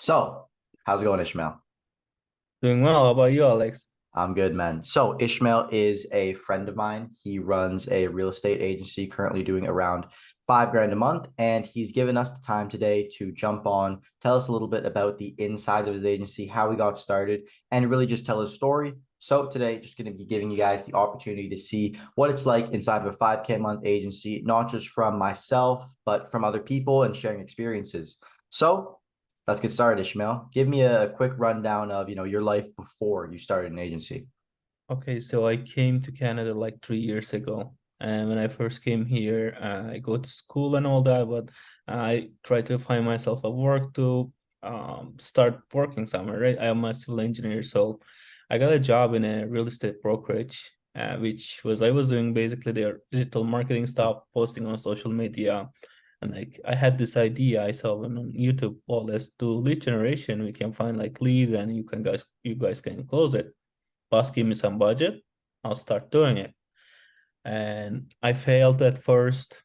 So, how's it going, Ishmael? Doing well. How about you, Alex? I'm good, man. So, Ishmael is a friend of mine. He runs a real estate agency, currently doing around 5 grand a month. And he's given us the time today to jump on, tell us a little bit about the inside of his agency, how he got started, and really just tell his story. So, today, just going to be giving you guys the opportunity to see what it's like inside of a 5K a month agency, not just from myself, but from other people and sharing experiences. So, let's get started, Ishmael. Give me a quick rundown of, your life before you started an agency. Okay, so I came to Canada like 3 years ago. And when I first came here, I go to school and all that, but I tried to find myself a work to start working somewhere, right? I am a civil engineer, so I got a job in a real estate brokerage, which was I was doing basically their digital marketing stuff, posting on social media. And like I had this idea I saw on YouTube, well, let's do lead generation. We can find like lead and you guys can close it. Boss give me some budget, I'll start doing it. And I failed at first.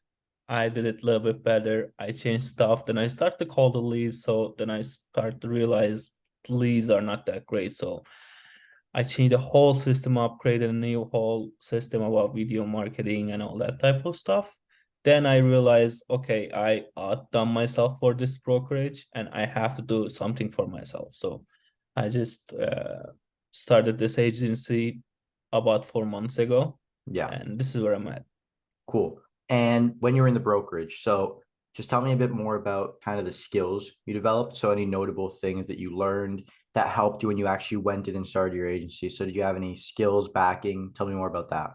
I did it a little bit better. I changed stuff. Then I start to call the leads. So then I start to realize leads are not that great. So I changed the whole system up, created a new whole system about video marketing and all that type of stuff. Then I realized, okay, I outdone myself for this brokerage and I have to do something for myself. So I just started this agency about 4 months ago, Yeah, and this is where I'm at. cool. And when you were in the brokerage, so just tell me a bit more about kind of the skills you developed. So, any notable things that you learned that helped you when you actually went in and started your agency. So, did you have any skills backing? Tell me more about that.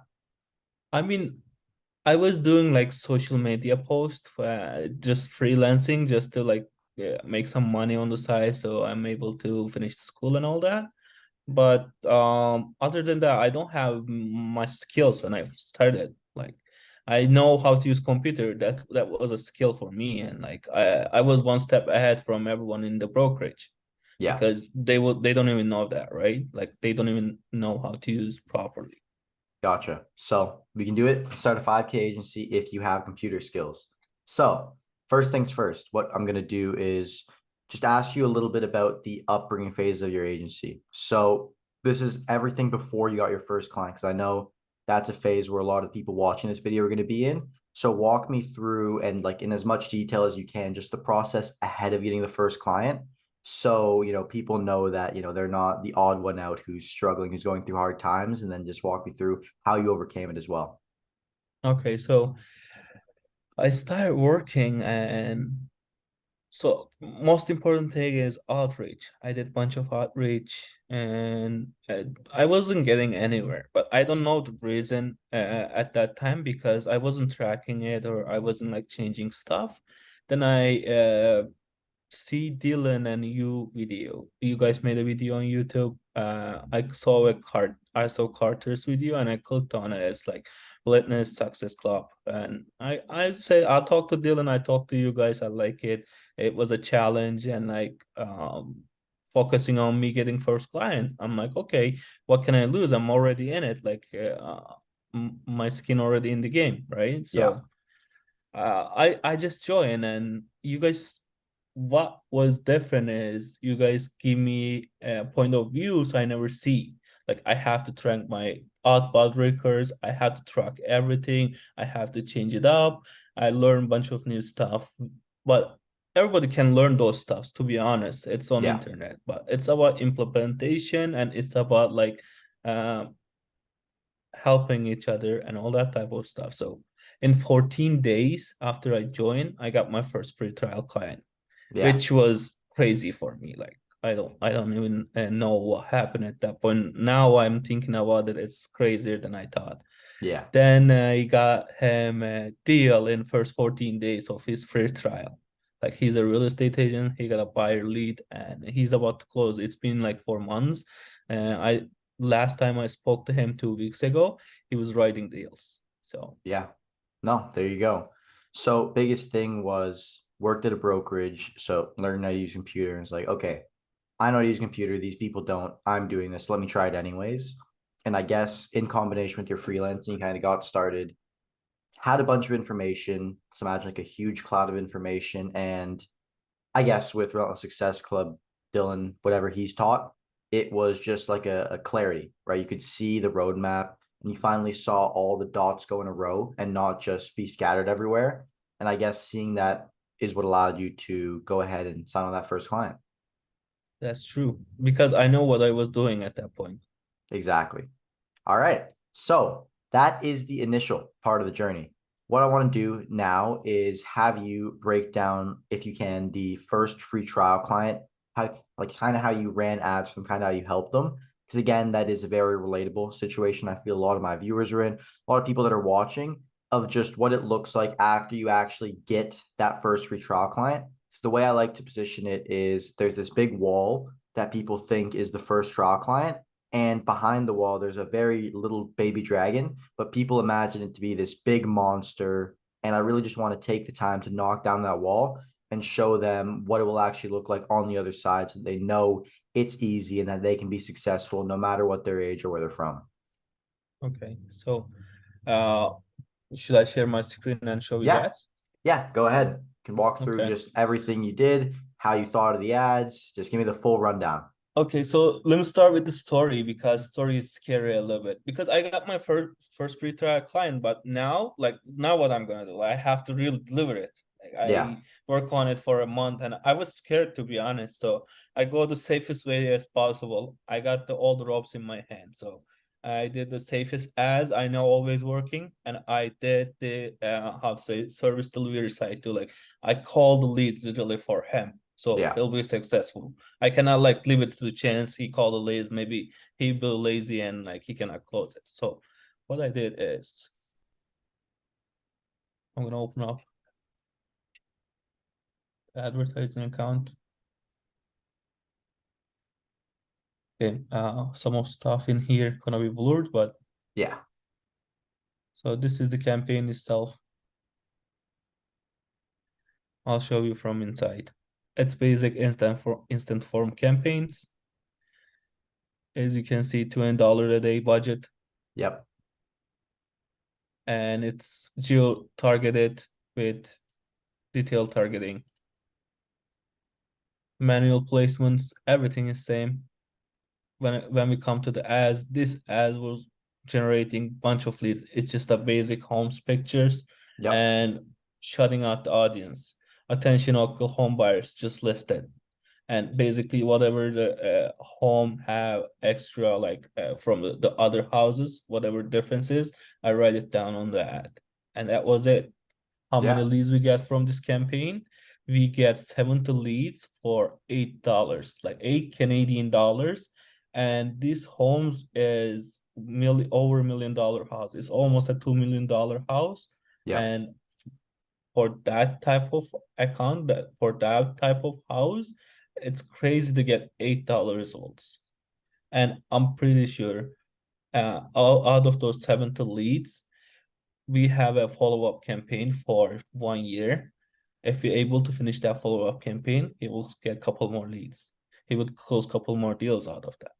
I mean, I was doing like social media posts, just freelancing, just to like make some money on the side, so I'm able to finish school and all that. But other than that, I don't have much skills when I started. Like, I know how to use computer. That was a skill for me, and like I was one step ahead from everyone in the brokerage Yeah. because they don't even know that, right? Like they don't even know how to use properly. Gotcha. So we can do it. Start a 5K agency if you have computer skills. So, first things first, what I'm going to do is just ask you a little bit about the upbringing phase of your agency. So, this is everything before you got your first client, because I know that's a phase where a lot of people watching this video are going to be in. So, walk me through and like in as much detail as you can, just the process ahead of getting the first client so people know that they're not the odd one out who's struggling, who's going through hard times, and then just walk me through how you overcame it as well. Okay, so I started working, and so most important thing is outreach. I did a bunch of outreach, and I wasn't getting anywhere. But I don't know the reason at that time because I wasn't tracking it or I wasn't like changing stuff. Then I see Dylan and you video. You guys made a video on YouTube. I saw Carter's video and I clicked on it. It's like Fitness Success Club. And I say I'll talk to Dylan, I talk to you guys. I like it. It was a challenge and like focusing on me getting first client. I'm like, okay, what can I lose? I'm already in it. Like my skin already in the game, right? Yeah, So I just joined, and you guys, what was different is you guys give me a point of views I never see. Like I have to track my outbound records, I have to track everything, I have to change it up. I learn a bunch of new stuff, but everybody can learn those stuffs. To be honest, it's on yeah, internet, but it's about implementation and it's about like uh, helping each other and all that type of stuff. So in 14 days after I joined, I got my first free trial client, yeah, which was crazy for me. Like I don't even know what happened at that point. Now I'm thinking about it, it's crazier than I thought. yeah, Then I got him a deal in first 14 days of his free trial. Like he's a real estate agent, he got a buyer lead, and he's about to close. It's been like 4 months. I last time I spoke to him 2 weeks ago, he was writing deals. So yeah. No, there you go. So, biggest thing was worked at a brokerage. So, learning how to use computer. And it's like, okay, I know how to use a computer. These people don't. I'm doing this. Let me try it anyways. And I guess in combination with your freelancing, you kind of got started, had a bunch of information. So, imagine like a huge cloud of information. And I guess with Relentless Success Club, Dylan whatever he's taught, it was just like a clarity, right? You could see the roadmap and you finally saw all the dots go in a row and not just be scattered everywhere. And I guess seeing that is what allowed you to go ahead and sign on that first client. That's true because I know what I was doing at that point. Exactly. All right. So that is the initial part of the journey. What I want to do now is have you break down, if you can, the first free trial client, how like kind of how you ran ads from kind of how you helped them. Because again, that is a very relatable situation. I feel a lot of my viewers are in, a lot of people that are watching of just what it looks like after you actually get that first free trial client. So the way I like to position it is there's this big wall that people think is the first trial client, and behind the wall there's a very little baby dragon, but people imagine it to be this big monster. And I really just want to take the time to knock down that wall and show them what it will actually look like on the other side, so they know it's easy and that they can be successful no matter what their age or where they're from. Okay, so uh, should I share my screen and show you the Yeah, ads? yeah, go ahead. You can walk through Okay. just everything you did, how you thought of the ads. Just give me the full rundown. Okay, so let me start with the story because story is scary a little bit because I got my first free trial client, but now now what I'm gonna do? I have to really deliver it. Like Yeah, I work on it for a month and I was scared to be honest. So I go the safest way as possible. I got all the ropes in my hand. So I did the safest as I know always working, and I did the how to say service delivery side too. Like I called the leads literally for him, so yeah, he'll be successful. I cannot like leave it to the chance he called the lazy. Maybe he be lazy and like he cannot close it. So what I did is I'm gonna open up the advertising account. Okay, some of stuff in here gonna be blurred, but yeah. so this is the campaign itself. I'll show you from inside. It's basic instant form campaigns. As you can see, $20 a day budget, Yep. and it's geo targeted with detailed targeting. Manual placements, everything is same. When we come to the ads, this ad was generating bunch of leads. It's just a basic homes pictures Yep. and shutting out the audience. Attention local home buyers just listed. And basically whatever the home have extra from the other houses, whatever difference is, I write it down on the ad. And that was it. How many Yeah. leads we get from this campaign? We get 70 leads for $8, like 8 Canadian dollars. And this homes is over $1 million house. It's almost a $2 million house. Yep. And for that type of account, that for that type of house, it's crazy to get $8 results. And I'm pretty sure out of those 70 leads, we have a follow-up campaign for 1 year. If we're able to finish that follow-up campaign, he will get a couple more leads. He would close a couple more deals out of that.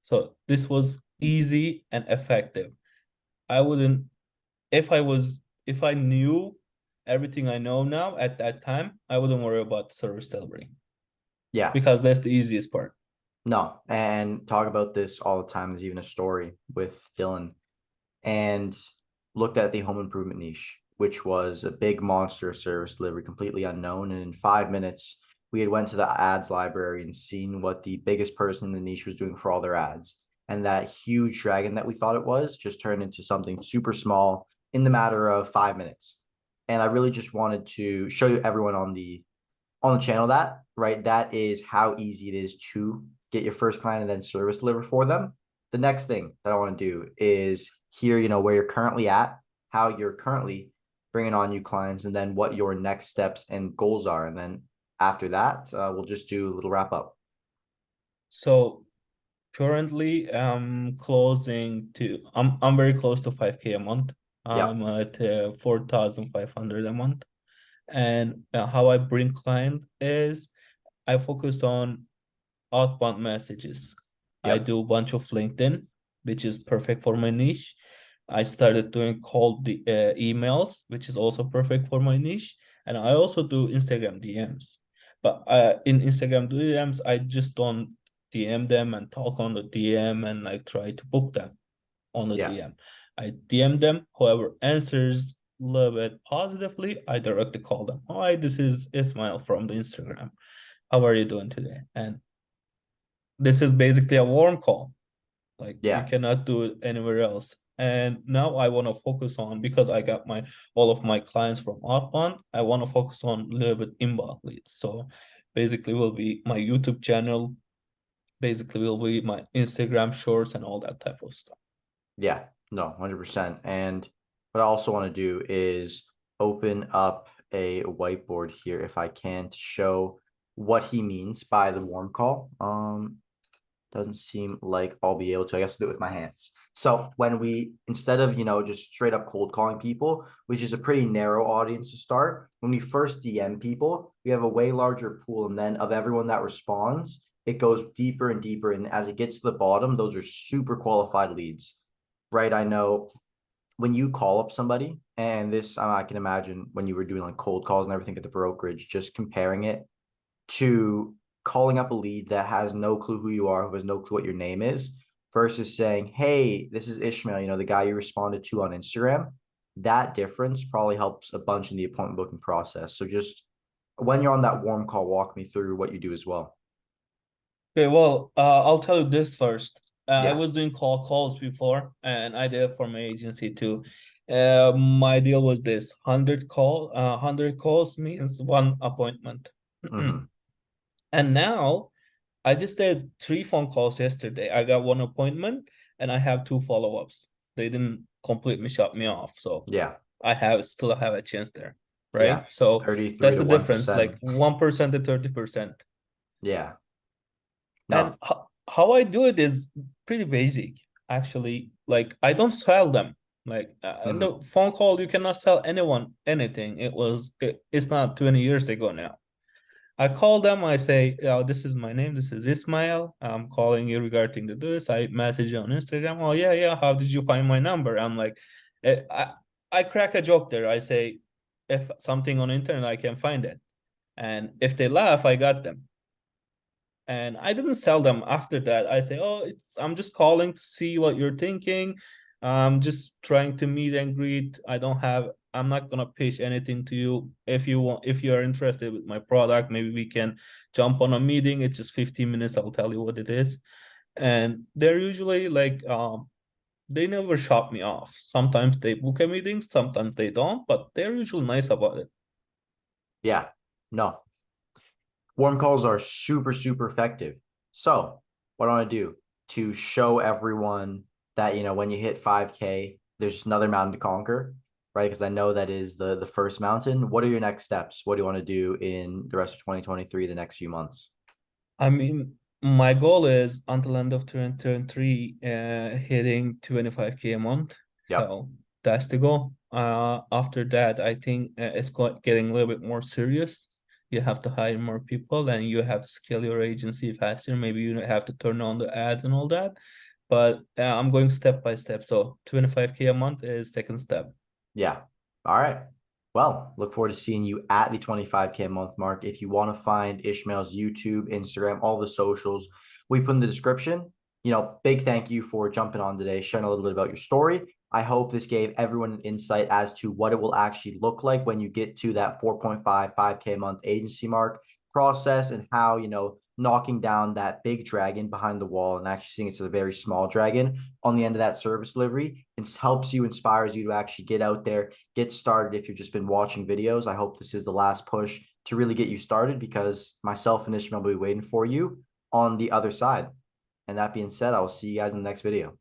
So this was easy and effective. I wouldn't, if I knew everything I know now at that time, I wouldn't worry about service delivery Yeah. because that's the easiest part. No, and talk about this all the time. There's even a story with Dylan, and looked at the home improvement niche, which was a big monster service delivery, completely unknown. And in 5 minutes, we had went to the ads library and seen what the biggest person in the niche was doing for all their ads. And that huge dragon that we thought it was just turned into something super small in the matter of 5 minutes. And I really just wanted to show you everyone on the channel that, right, that is how easy it is to get your first client and then service deliver for them. The next thing that I want to do is hear, where you're currently at, how you're currently bringing on new clients, and then what your next steps and goals are. And then after that, we'll just do a little wrap up. So currently I'm very close to 5K a month. Yep. I'm at 4,500 a month. And how I bring client is I focus on outbound messages. I Yep. do a bunch of LinkedIn, which is perfect for my niche. I started doing cold emails, which is also perfect for my niche. And I also do Instagram DMs. But in Instagram DMs, I just don't DM them and talk on the DM and like try to book them on the Yeah. DM. I DM them, whoever answers a little bit positively, I directly call them. Hi, this is Ismail from the Instagram. How are you doing today? And this is basically a warm call. Like you Yeah. cannot do it anywhere else. And now I want to focus on, because I got my all of my clients from outbound, I want to focus on a little bit inbound leads. So basically will be my YouTube channel, basically will be my Instagram shorts and all that type of stuff. Yeah. No, 100%. And what I also want to do is open up a whiteboard here if I can to show what he means by the warm call. Doesn't seem like I'll be able to. I guess I'll do it with my hands. So when we, instead of, just straight up cold calling people, which is a pretty narrow audience to start, when we first DM people, we have a way larger pool. And then of everyone that responds, it goes deeper and deeper. And as it gets to the bottom, those are super qualified leads, right? I know when you call up somebody, and this, I can imagine when you were doing like cold calls and everything at the brokerage, just comparing it to calling up a lead that has no clue who you are, who has no clue what your name is, versus saying, hey, this is Ishmael, the guy you responded to on Instagram. That difference probably helps a bunch in the appointment booking process. So just when you're on that warm call, walk me through what you do as well. Okay, well, I'll tell you this first. I Yeah. was doing calls before, and I did it for my agency too. My deal was this: 100 calls means one appointment. Mm-hmm. And now I just did 3 phone calls yesterday. I got one appointment and I have 2 follow-ups. They didn't completely shut me off, so Yeah. I still have a chance there, right? Yeah. So 33 that's to the difference, 1%. like 1% to 30%. Yeah. And No. how I do it is pretty basic, actually. Like I don't sell them. Like Mm-hmm. the phone call, you cannot sell anyone anything. It's not 20 years ago now. I call them. I say, oh, this is my name. This is Ismail. I'm calling you regarding to this. I message you on Instagram. Oh, yeah, yeah. How did you find my number? I'm like, I crack a joke there. I say, if something on internet, I can find it. And if they laugh, I got them. And I didn't sell them after that. I say, oh, I'm just calling to see what you're thinking. I'm just trying to meet and greet. I'm not gonna pitch anything to you. If you are interested with my product, maybe we can jump on a meeting. It's just 15 minutes. I'll tell you what it is. And they're usually like, they never shut me off. Sometimes they book a meeting, sometimes they don't, but they're usually nice about it. Yeah. No. Warm calls are super, super effective. So, what I want to do to show everyone that, when you hit 5K, there's just another mountain to conquer, right? Because I know that is the first mountain. What are your next steps? What do you want to do in the rest of 2023, the next few months? I mean, my goal is until end of 2023, hitting 25K a month. Yep. So that's the goal. After that, I think it's getting a little bit more serious. You have to hire more people and you have to scale your agency faster. Maybe you have to turn on the ads and all that. But I'm going step by step. So 25K a month is second step. Yeah. All right. Well, look forward to seeing you at the 25K a month mark. If you want to find Ishmael's YouTube, Instagram, all the socials, we put in the description. Big thank you for jumping on today, sharing a little bit about your story. I hope this gave everyone an insight as to what it will actually look like when you get to that 4.5, 5K a month agency mark process, and how, knocking down that big dragon behind the wall and actually seeing it's a very small dragon on the end of that service delivery. It helps you, inspires you to actually get out there, get started. If you've just been watching videos, I hope this is the last push to really get you started, because myself and Ishmael will be waiting for you on the other side. And that being said, I will see you guys in the next video.